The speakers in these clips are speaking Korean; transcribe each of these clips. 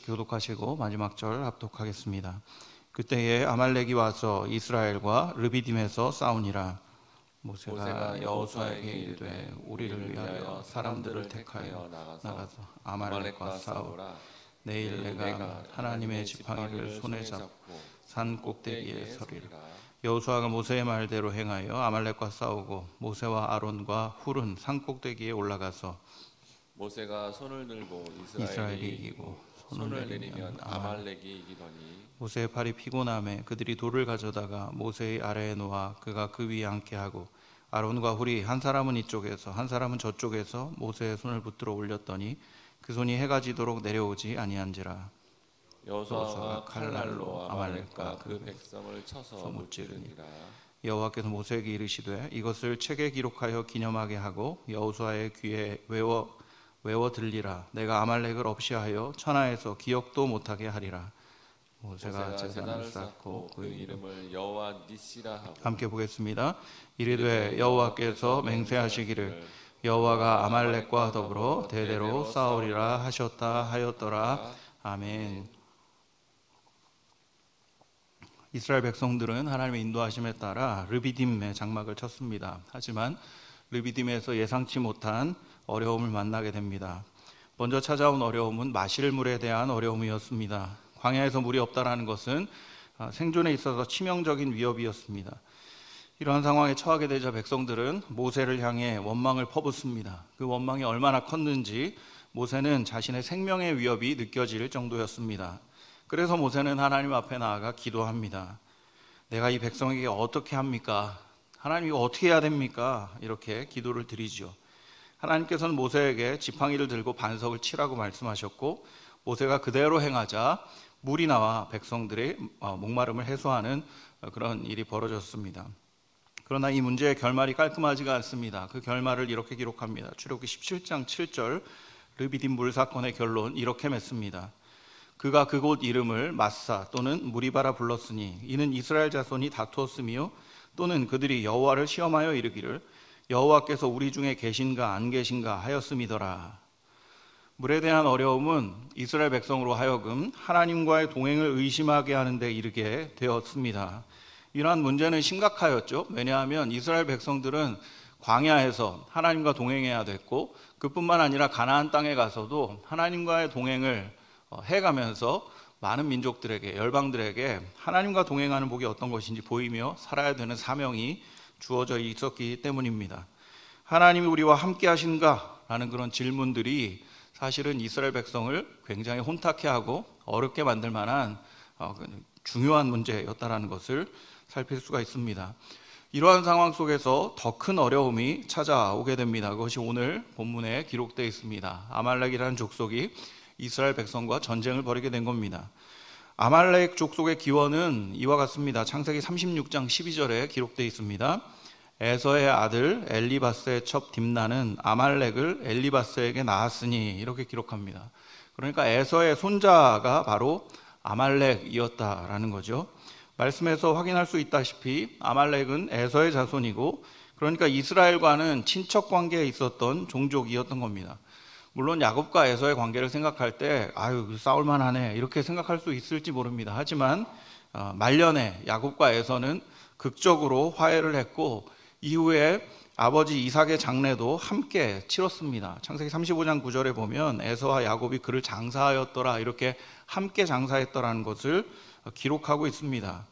교독하시고 마지막 절 합독하겠습니다. 그때에 아말렉이 와서 이스라엘과 르비딤에서 싸우니라. 모세가 여호수아에게 이르되 우리를 위하여 사람들을 택하여 나가서 아말렉과 싸우라. 내일 내가 하나님의 지팡이를 손에 잡고 산 꼭대기에 서리라. 여호수아가 모세의 말대로 행하여 아말렉과 싸우고 모세와 아론과 훌은 산 꼭대기에 올라가서 모세가 손을 들고 이스라엘이 이기고 손을 내리면 아말렉이 이기더니 모세의 팔이 피곤함에 그들이 돌을 가져다가 모세의 아래에 놓아 그가 그 위에 앉게 하고 아론과 훌이 한 사람은 이쪽에서 한 사람은 저쪽에서 모세의 손을 붙들어 올렸더니 그 손이 해가 지도록 내려오지 아니한지라. 여호수아가 칼날로 아말렉과 그 백성을 쳐서 무찌르니라. 여호와께서 모세에게 이르시되 이것을 책에 기록하여 기념하게 하고 여호수아의 귀에 외워 들리라. 내가 아말렉을 없이 하여 천하에서 기억도 못하게 하리라. 모세가 제단을 쌓고 그 이름을 여호와 니시라 하고 함께 보겠습니다. 이르되 여호와께서 맹세하시기를 여호와가 아말렉과 더불어 대대로 싸우리라 하셨다 하였더라. 아멘. 이스라엘 백성들은 하나님의 인도하심에 따라 르비딤에 장막을 쳤습니다. 하지만 르비딤에서 예상치 못한 어려움을 만나게 됩니다. 먼저 찾아온 어려움은 마실 물에 대한 어려움이었습니다. 광야에서 물이 없다라는 것은 생존에 있어서 치명적인 위협이었습니다. 이러한 상황에 처하게 되자 백성들은 모세를 향해 원망을 퍼붓습니다. 그 원망이 얼마나 컸는지 모세는 자신의 생명의 위협이 느껴질 정도였습니다. 그래서 모세는 하나님 앞에 나아가 기도합니다. 내가 이 백성에게 어떻게 합니까? 하나님 이거 어떻게 해야 됩니까? 이렇게 기도를 드리죠. 하나님께서는 모세에게 지팡이를 들고 반석을 치라고 말씀하셨고 모세가 그대로 행하자 물이 나와 백성들의 목마름을 해소하는 그런 일이 벌어졌습니다. 그러나 이 문제의 결말이 깔끔하지가 않습니다. 그 결말을 이렇게 기록합니다. 출애굽기 17장 7절 르비딤 물 사건의 결론 이렇게 맺습니다. 그가 그곳 이름을 마사 또는 무리바라 불렀으니 이는 이스라엘 자손이 다투었으며 또는 그들이 여호와를 시험하여 이르기를 여호와께서 우리 중에 계신가 안 계신가 하였음이더라. 물에 대한 어려움은 이스라엘 백성으로 하여금 하나님과의 동행을 의심하게 하는 데 이르게 되었습니다. 이러한 문제는 심각하였죠. 왜냐하면 이스라엘 백성들은 광야에서 하나님과 동행해야 됐고 그뿐만 아니라 가나안 땅에 가서도 하나님과의 동행을 해가면서 많은 민족들에게 열방들에게 하나님과 동행하는 복이 어떤 것인지 보이며 살아야 되는 사명이 주어져 있었기 때문입니다. 하나님이 우리와 함께 하신가? 라는 그런 질문들이 사실은 이스라엘 백성을 굉장히 혼탁해 하고 어렵게 만들 만한 중요한 문제였다라는 것을 살필 수가 있습니다. 이러한 상황 속에서 더 큰 어려움이 찾아오게 됩니다. 그것이 오늘 본문에 기록되어 있습니다. 아말렉이라는 족속이 이스라엘 백성과 전쟁을 벌이게 된 겁니다. 아말렉 족속의 기원은 이와 같습니다. 창세기 36장 12절에 기록되어 있습니다. 에서의 아들 엘리바스의 첩 딥나는 아말렉을 엘리바스에게 낳았으니 이렇게 기록합니다. 그러니까 에서의 손자가 바로 아말렉이었다라는 거죠. 말씀에서 확인할 수 있다시피 아말렉은 에서의 자손이고 그러니까 이스라엘과는 친척 관계에 있었던 종족이었던 겁니다. 물론 야곱과 에서의 관계를 생각할 때 싸울만 하네 이렇게 생각할 수 있을지 모릅니다. 하지만 말년에 야곱과 에서는 극적으로 화해를 했고 이후에 아버지 이삭의 장례도 함께 치렀습니다. 창세기 35장 9절에 보면 에서와 야곱이 그를 장사하였더라 이렇게 함께 장사했더라는 것을 기록하고 있습니다.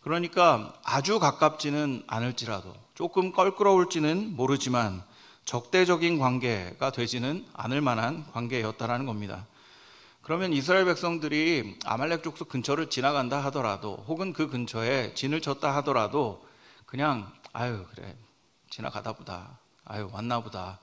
그러니까 아주 가깝지는 않을지라도 조금 껄끄러울지는 모르지만 적대적인 관계가 되지는 않을 만한 관계였다라는 겁니다. 그러면 이스라엘 백성들이 아말렉 족속 근처를 지나간다 하더라도 혹은 그 근처에 진을 쳤다 하더라도 그냥 그래 지나가다 보다 왔나 보다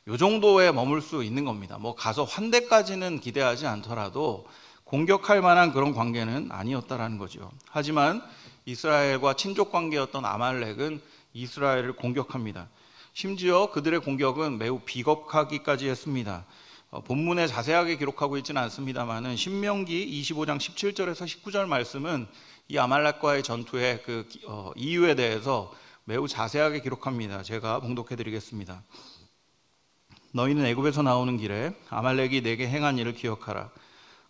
요 정도에 머물 수 있는 겁니다. 뭐 가서 환대까지는 기대하지 않더라도 공격할 만한 그런 관계는 아니었다라는 거죠. 하지만 이스라엘과 친족 관계였던 아말렉은 이스라엘을 공격합니다. 심지어 그들의 공격은 매우 비겁하기까지 했습니다. 본문에 자세하게 기록하고 있지는 않습니다만은 신명기 25장 17절에서 19절 말씀은 이 아말렉과의 전투의 그 이유에 대해서 매우 자세하게 기록합니다. 제가 봉독해 드리겠습니다. 너희는 애굽에서 나오는 길에 아말렉이 내게 행한 일을 기억하라.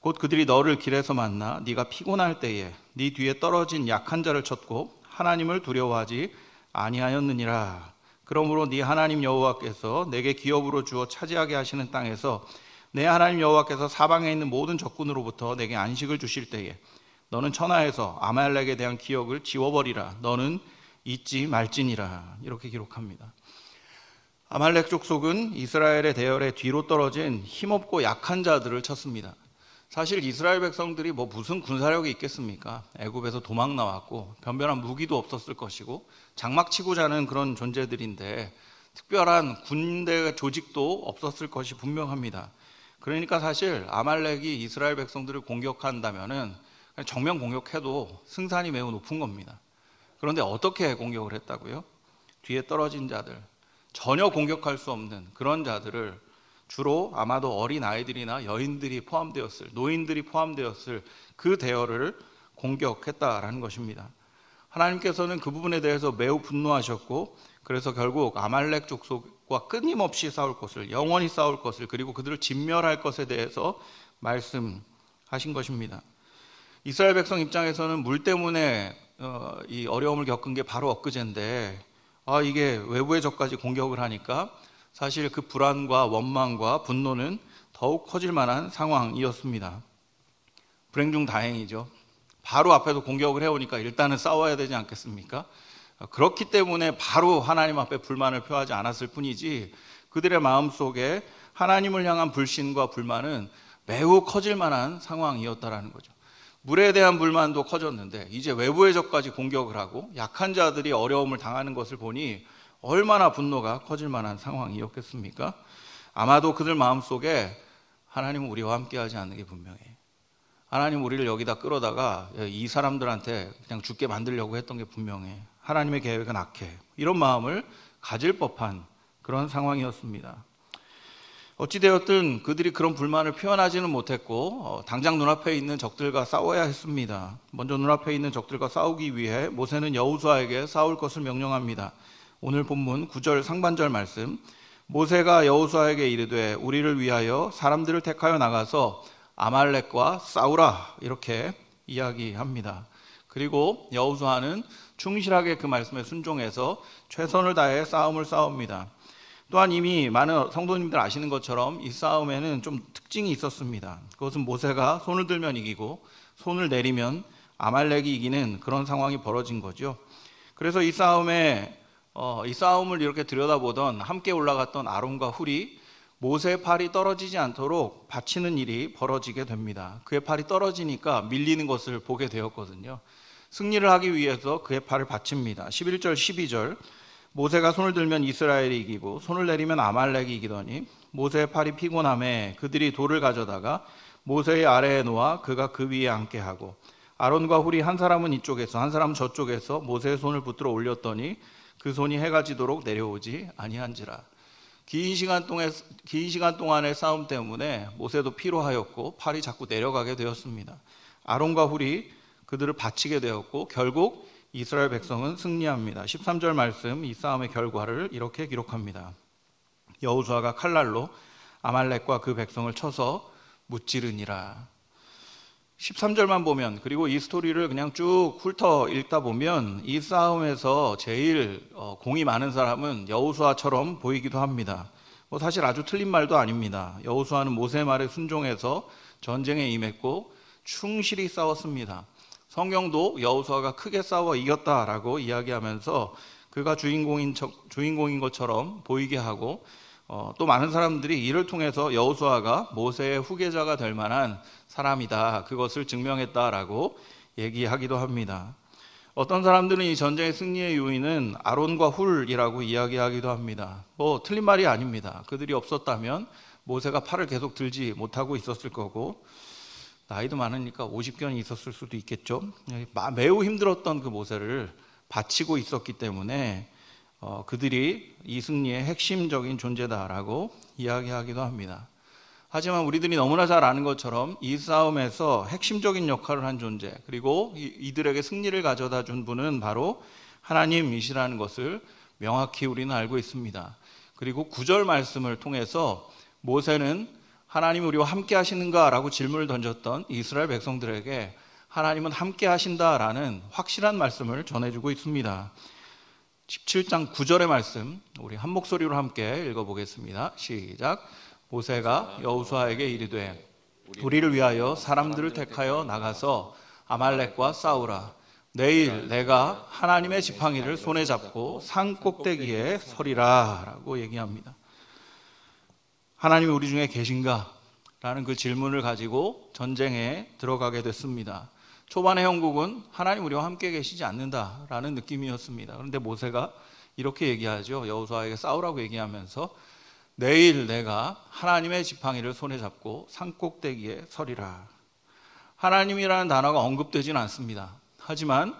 곧 그들이 너를 길에서 만나 네가 피곤할 때에 네 뒤에 떨어진 약한 자를 쳤고 하나님을 두려워하지 아니하였느니라. 그러므로 네 하나님 여호와께서 내게 기업으로 주어 차지하게 하시는 땅에서 내 하나님 여호와께서 사방에 있는 모든 적군으로부터 내게 안식을 주실 때에 너는 천하에서 아말렉에 대한 기억을 지워버리라. 너는 잊지 말지니라. 이렇게 기록합니다. 아말렉 족속은 이스라엘의 대열에 뒤로 떨어진 힘없고 약한 자들을 쳤습니다. 사실 이스라엘 백성들이 무슨 군사력이 있겠습니까? 애굽에서 도망 나왔고 변변한 무기도 없었을 것이고 장막 치고 자는 그런 존재들인데 특별한 군대 조직도 없었을 것이 분명합니다. 그러니까 사실 아말렉이 이스라엘 백성들을 공격한다면은 정면 공격해도 승산이 매우 높은 겁니다. 그런데 어떻게 공격을 했다고요? 뒤에 떨어진 자들, 전혀 공격할 수 없는 그런 자들을 주로 아마도 어린 아이들이나 여인들이 포함되었을, 노인들이 포함되었을 그 대열을 공격했다라는 것입니다. 하나님께서는 그 부분에 대해서 매우 분노하셨고 그래서 결국 아말렉 족속과 끊임없이 싸울 것을, 영원히 싸울 것을, 그리고 그들을 진멸할 것에 대해서 말씀하신 것입니다. 이스라엘 백성 입장에서는 물 때문에 이 어려움을 겪은 게 바로 엊그제인데 이게 외부의 적까지 공격을 하니까 사실 그 불안과 원망과 분노는 더욱 커질 만한 상황이었습니다. 불행 중 다행이죠. 바로 앞에서 공격을 해오니까 일단은 싸워야 되지 않겠습니까? 그렇기 때문에 바로 하나님 앞에 불만을 표하지 않았을 뿐이지 그들의 마음속에 하나님을 향한 불신과 불만은 매우 커질 만한 상황이었다라는 거죠. 물에 대한 불만도 커졌는데 이제 외부의 적까지 공격을 하고 약한 자들이 어려움을 당하는 것을 보니 얼마나 분노가 커질 만한 상황이었겠습니까? 아마도 그들 마음속에 하나님은 우리와 함께하지 않는 게 분명해요. 하나님 우리를 여기다 끌어다가 이 사람들한테 그냥 죽게 만들려고 했던 게 분명해. 하나님의 계획은 악해. 이런 마음을 가질 법한 그런 상황이었습니다. 어찌되었든 그들이 그런 불만을 표현하지는 못했고 당장 눈앞에 있는 적들과 싸워야 했습니다. 먼저 눈앞에 있는 적들과 싸우기 위해 모세는 여호수아에게 싸울 것을 명령합니다. 오늘 본문 9절 상반절 말씀, 모세가 여호수아에게 이르되 우리를 위하여 사람들을 택하여 나가서 아말렉과 싸우라, 이렇게 이야기합니다. 그리고 여호수아는 충실하게 그 말씀에 순종해서 최선을 다해 싸움을 싸웁니다. 또한 이미 많은 성도님들 아시는 것처럼 이 싸움에는 좀 특징이 있었습니다. 그것은 모세가 손을 들면 이기고 손을 내리면 아말렉이 이기는 그런 상황이 벌어진 거죠. 그래서 이 싸움을 이렇게 들여다보던 함께 올라갔던 아론과 훌이 모세의 팔이 떨어지지 않도록 받치는 일이 벌어지게 됩니다. 그의 팔이 떨어지니까 밀리는 것을 보게 되었거든요. 승리를 하기 위해서 그의 팔을 받칩니다. 11절 12절, 모세가 손을 들면 이스라엘이 이기고 손을 내리면 아말렉이 이기더니 모세의 팔이 피곤함에 그들이 돌을 가져다가 모세의 아래에 놓아 그가 그 위에 앉게 하고 아론과 훌이 한 사람은 이쪽에서 한 사람은 저쪽에서 모세의 손을 붙들어 올렸더니 그 손이 해가 지도록 내려오지 아니한지라. 긴 시간 동안의 싸움 때문에 모세도 피로하였고 팔이 자꾸 내려가게 되었습니다. 아론과 훌이 그들을 바치게 되었고 결국 이스라엘 백성은 승리합니다. 13절 말씀, 이 싸움의 결과를 이렇게 기록합니다. 여호수아가 칼날로 아말렉과 그 백성을 쳐서 무찌르니라. 13절만 보면, 그리고 이 스토리를 그냥 쭉 훑어 읽다 보면 이 싸움에서 제일 공이 많은 사람은 여호수아처럼 보이기도 합니다. 사실 아주 틀린 말도 아닙니다. 여호수아는 모세의 말에 순종해서 전쟁에 임했고 충실히 싸웠습니다. 성경도 여호수아가 크게 싸워 이겼다라고 이야기하면서 그가 주인공인 것처럼 보이게 하고 또 많은 사람들이 이를 통해서 여호수아가 모세의 후계자가 될 만한 사람이다, 그것을 증명했다라고 얘기하기도 합니다. 어떤 사람들은 이 전쟁의 승리의 요인은 아론과 훌이라고 이야기하기도 합니다. 틀린 말이 아닙니다. 그들이 없었다면 모세가 팔을 계속 들지 못하고 있었을 거고 나이도 많으니까 50견이 있었을 수도 있겠죠. 매우 힘들었던 그 모세를 바치고 있었기 때문에 그들이 이 승리의 핵심적인 존재다라고 이야기하기도 합니다. 하지만 우리들이 너무나 잘 아는 것처럼 이 싸움에서 핵심적인 역할을 한 존재, 그리고 이들에게 승리를 가져다 준 분은 바로 하나님이시라는 것을 명확히 우리는 알고 있습니다. 그리고 9절 말씀을 통해서 모세는 하나님이 우리와 함께 하시는가라고 질문을 던졌던 이스라엘 백성들에게 하나님은 함께 하신다라는 확실한 말씀을 전해주고 있습니다. 17장 9절의 말씀 우리 한 목소리로 함께 읽어보겠습니다. 시작. 모세가 여호수아에게 이르되 우리를 위하여 사람들을 택하여 나가서 아말렉과 싸우라. 내일 내가 하나님의 지팡이를 손에 잡고 산 꼭대기에 서리라 라고 얘기합니다. 하나님이 우리 중에 계신가? 라는 그 질문을 가지고 전쟁에 들어가게 됐습니다. 초반의 형국은 하나님 우리와 함께 계시지 않는다라는 느낌이었습니다. 그런데 모세가 이렇게 얘기하죠. 여호수아에게 싸우라고 얘기하면서 내일 내가 하나님의 지팡이를 손에 잡고 산꼭대기에 서리라. 하나님이라는 단어가 언급되지는 않습니다. 하지만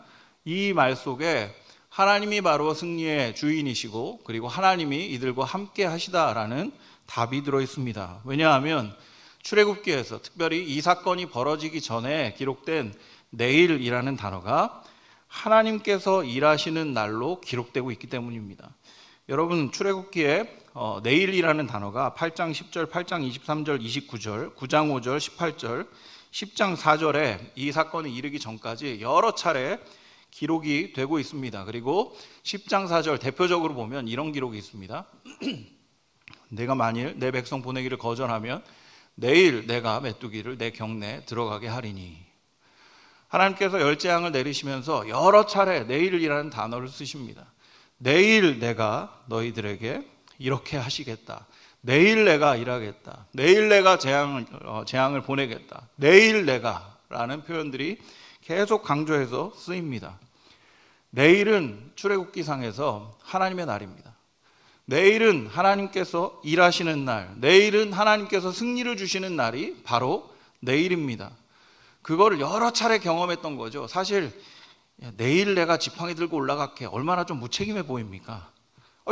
이 말 속에 하나님이 바로 승리의 주인이시고 그리고 하나님이 이들과 함께 하시다라는 답이 들어 있습니다. 왜냐하면 출애굽기에서 특별히 이 사건이 벌어지기 전에 기록된 내일이라는 단어가 하나님께서 일하시는 날로 기록되고 있기 때문입니다. 여러분 출애굽기에 내일이라는 단어가 8장 10절, 8장 23절, 29절, 9장 5절, 18절, 10장 4절에 이 사건이 이르기 전까지 여러 차례 기록이 되고 있습니다. 그리고 10장 4절 대표적으로 보면 이런 기록이 있습니다. 내가 만일 내 백성 보내기를 거절하면 내일 내가 메뚜기를 내 경내에 들어가게 하리니. 하나님께서 열재앙을 내리시면서 여러 차례 내일이라는 단어를 쓰십니다. 내일 내가 너희들에게 이렇게 하시겠다. 내일 내가 일하겠다. 내일 내가 재앙을 보내겠다. 내일 내가 라는 표현들이 계속 강조해서 쓰입니다. 내일은 출애굽기상에서 하나님의 날입니다. 내일은 하나님께서 일하시는 날, 내일은 하나님께서 승리를 주시는 날이 바로 내일입니다. 그거를 여러 차례 경험했던 거죠. 사실 내일 내가 지팡이 들고 올라갈게 얼마나 좀 무책임해 보입니까?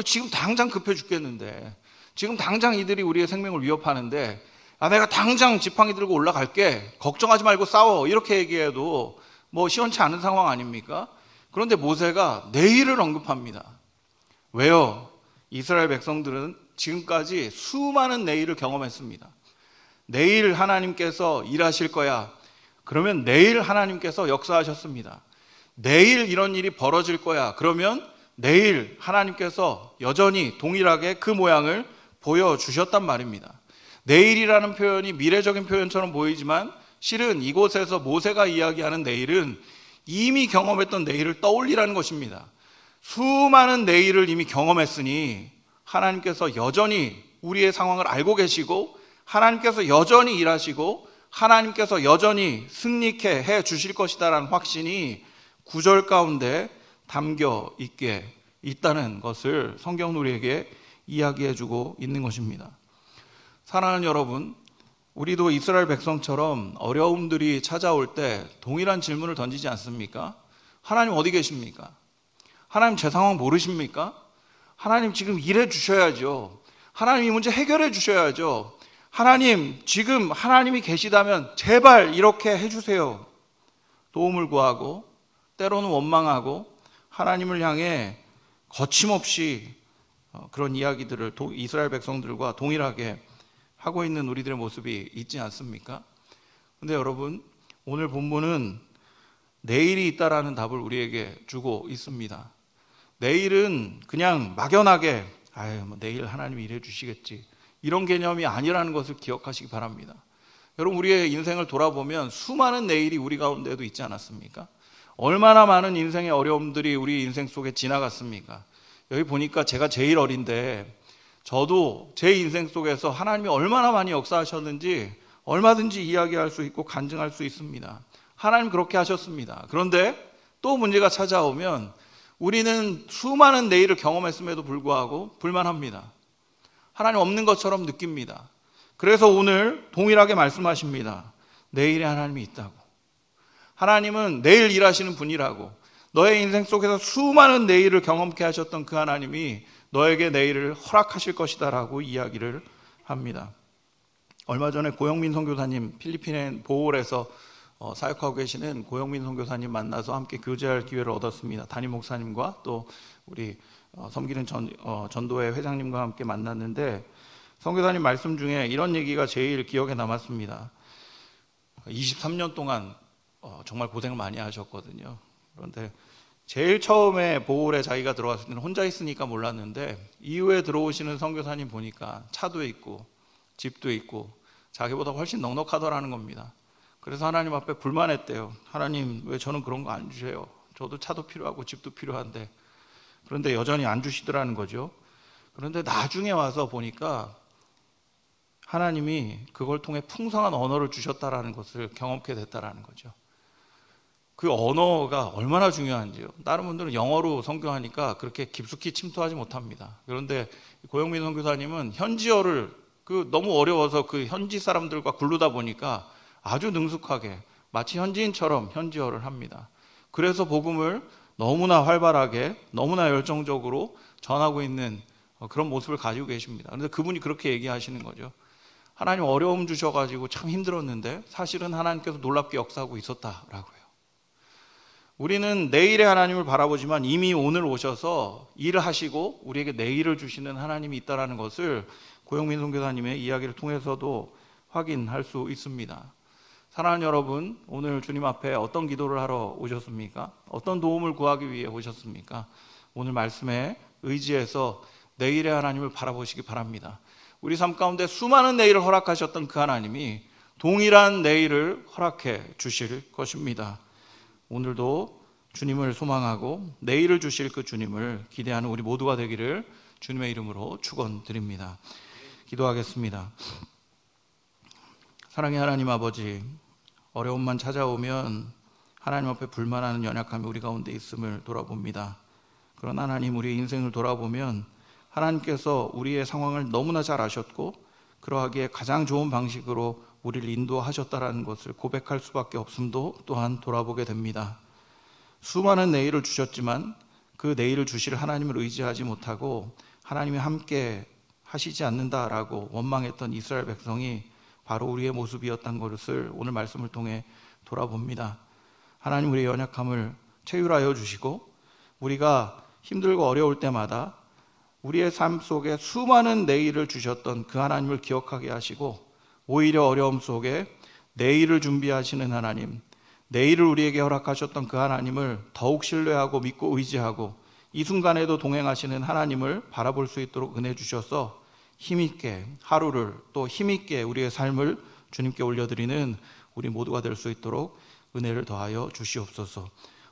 지금 당장 급해 죽겠는데, 지금 당장 이들이 우리의 생명을 위협하는데 내가 당장 지팡이 들고 올라갈게, 걱정하지 말고 싸워, 이렇게 얘기해도 뭐 시원치 않은 상황 아닙니까? 그런데 모세가 내일을 언급합니다. 왜요? 이스라엘 백성들은 지금까지 수많은 내일을 경험했습니다. 내일 하나님께서 일하실 거야. 그러면 내일 하나님께서 역사하셨습니다. 내일 이런 일이 벌어질 거야. 그러면 내일 하나님께서 여전히 동일하게 그 모양을 보여주셨단 말입니다. 내일이라는 표현이 미래적인 표현처럼 보이지만 실은 이곳에서 모세가 이야기하는 내일은 이미 경험했던 내일을 떠올리라는 것입니다. 수많은 내일을 이미 경험했으니 하나님께서 여전히 우리의 상황을 알고 계시고 하나님께서 여전히 일하시고 하나님께서 여전히 승리케 해 주실 것이다라는 확신이 9절 가운데 담겨 있게 있다는 것을 성경은 우리에게 이야기해 주고 있는 것입니다. 사랑하는 여러분, 우리도 이스라엘 백성처럼 어려움들이 찾아올 때 동일한 질문을 던지지 않습니까? 하나님 어디 계십니까? 하나님 제 상황 모르십니까? 하나님 지금 일해 주셔야죠. 하나님 이 문제 해결해 주셔야죠. 하나님 지금 하나님이 계시다면 제발 이렇게 해주세요. 도움을 구하고 때로는 원망하고 하나님을 향해 거침없이 그런 이야기들을 이스라엘 백성들과 동일하게 하고 있는 우리들의 모습이 있지 않습니까? 그런데 여러분, 오늘 본문은 내일이 있다라는 답을 우리에게 주고 있습니다. 내일은 그냥 막연하게 뭐 내일 하나님이 일해 주시겠지, 이런 개념이 아니라는 것을 기억하시기 바랍니다. 여러분, 우리의 인생을 돌아보면 수많은 내일이 우리 가운데도 있지 않았습니까? 얼마나 많은 인생의 어려움들이 우리 인생 속에 지나갔습니까? 여기 보니까 제가 제일 어린데 저도 제 인생 속에서 하나님이 얼마나 많이 역사하셨는지 얼마든지 이야기할 수 있고 간증할 수 있습니다. 하나님 그렇게 하셨습니다. 그런데 또 문제가 찾아오면 우리는 수많은 내일을 경험했음에도 불구하고 불만합니다. 하나님 없는 것처럼 느낍니다. 그래서 오늘 동일하게 말씀하십니다. 내일에 하나님이 있다고. 하나님은 내일 일하시는 분이라고. 너의 인생 속에서 수많은 내일을 경험케 하셨던 그 하나님이 너에게 내일을 허락하실 것이다 라고 이야기를 합니다. 얼마 전에 고영민 선교사님, 필리핀 보홀에서 사역하고 계시는 고영민 선교사님 만나서 함께 교제할 기회를 얻었습니다. 담임 목사님과 또 우리 섬기는 전도회 회장님과 함께 만났는데, 선교사님 말씀 중에 이런 얘기가 제일 기억에 남았습니다. 23년 동안 정말 고생을 많이 하셨거든요. 그런데 제일 처음에 보홀에 자기가 들어갔을 때는 혼자 있으니까 몰랐는데 이후에 들어오시는 선교사님 보니까 차도 있고 집도 있고 자기보다 훨씬 넉넉하더라는 겁니다. 그래서 하나님 앞에 불만했대요. 하나님, 왜 저는 그런 거 안 주세요? 저도 차도 필요하고 집도 필요한데. 그런데 여전히 안 주시더라는 거죠. 그런데 나중에 와서 보니까 하나님이 그걸 통해 풍성한 언어를 주셨다라는 것을 경험하게 됐다라는 거죠. 그 언어가 얼마나 중요한지요. 다른 분들은 영어로 선교하니까 그렇게 깊숙이 침투하지 못합니다. 그런데 고영민 선교사님은 현지어를 너무 어려워서 그 현지 사람들과 굴르다 보니까 아주 능숙하게 마치 현지인처럼 현지어를 합니다. 그래서 복음을 너무나 활발하게 너무나 열정적으로 전하고 있는 그런 모습을 가지고 계십니다. 그런데 그분이 그렇게 얘기하시는 거죠. 하나님 어려움 주셔가지고 참 힘들었는데 사실은 하나님께서 놀랍게 역사하고 있었다라고요. 우리는 내일의 하나님을 바라보지만 이미 오늘 오셔서 일을 하시고 우리에게 내일을 주시는 하나님이 있다는 것을 고영민 선교사님의 이야기를 통해서도 확인할 수 있습니다. 사랑하는 여러분, 오늘 주님 앞에 어떤 기도를 하러 오셨습니까? 어떤 도움을 구하기 위해 오셨습니까? 오늘 말씀에 의지해서 내일의 하나님을 바라보시기 바랍니다. 우리 삶 가운데 수많은 내일을 허락하셨던 그 하나님이 동일한 내일을 허락해 주실 것입니다. 오늘도 주님을 소망하고 내일을 주실 그 주님을 기대하는 우리 모두가 되기를 주님의 이름으로 축원드립니다. 기도하겠습니다. 사랑의 하나님 아버지, 어려움만 찾아오면 하나님 앞에 불만하는 연약함이 우리 가운데 있음을 돌아봅니다. 그러나 하나님, 우리의 인생을 돌아보면 하나님께서 우리의 상황을 너무나 잘 아셨고 그러하기에 가장 좋은 방식으로 우리를 인도하셨다는 것을 고백할 수밖에 없음도 또한 돌아보게 됩니다. 수많은 내일을 주셨지만 그 내일을 주실 하나님을 의지하지 못하고 하나님이 함께 하시지 않는다라고 원망했던 이스라엘 백성이 바로 우리의 모습이었던 것을 오늘 말씀을 통해 돌아봅니다. 하나님, 우리의 연약함을 채율하여 주시고 우리가 힘들고 어려울 때마다 우리의 삶 속에 수많은 내일을 주셨던 그 하나님을 기억하게 하시고 오히려 어려움 속에 내일을 준비하시는 하나님, 내일을 우리에게 허락하셨던 그 하나님을 더욱 신뢰하고 믿고 의지하고 이 순간에도 동행하시는 하나님을 바라볼 수 있도록 은혜 주셔서 힘있게 하루를 또 힘있게 우리의 삶을 주님께 올려드리는 우리 모두가 될 수 있도록 은혜를 더하여 주시옵소서.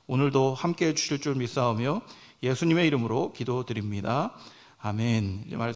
오늘도 함께해 주실 줄 믿사오며 예수님의 이름으로 기도드립니다. 아멘.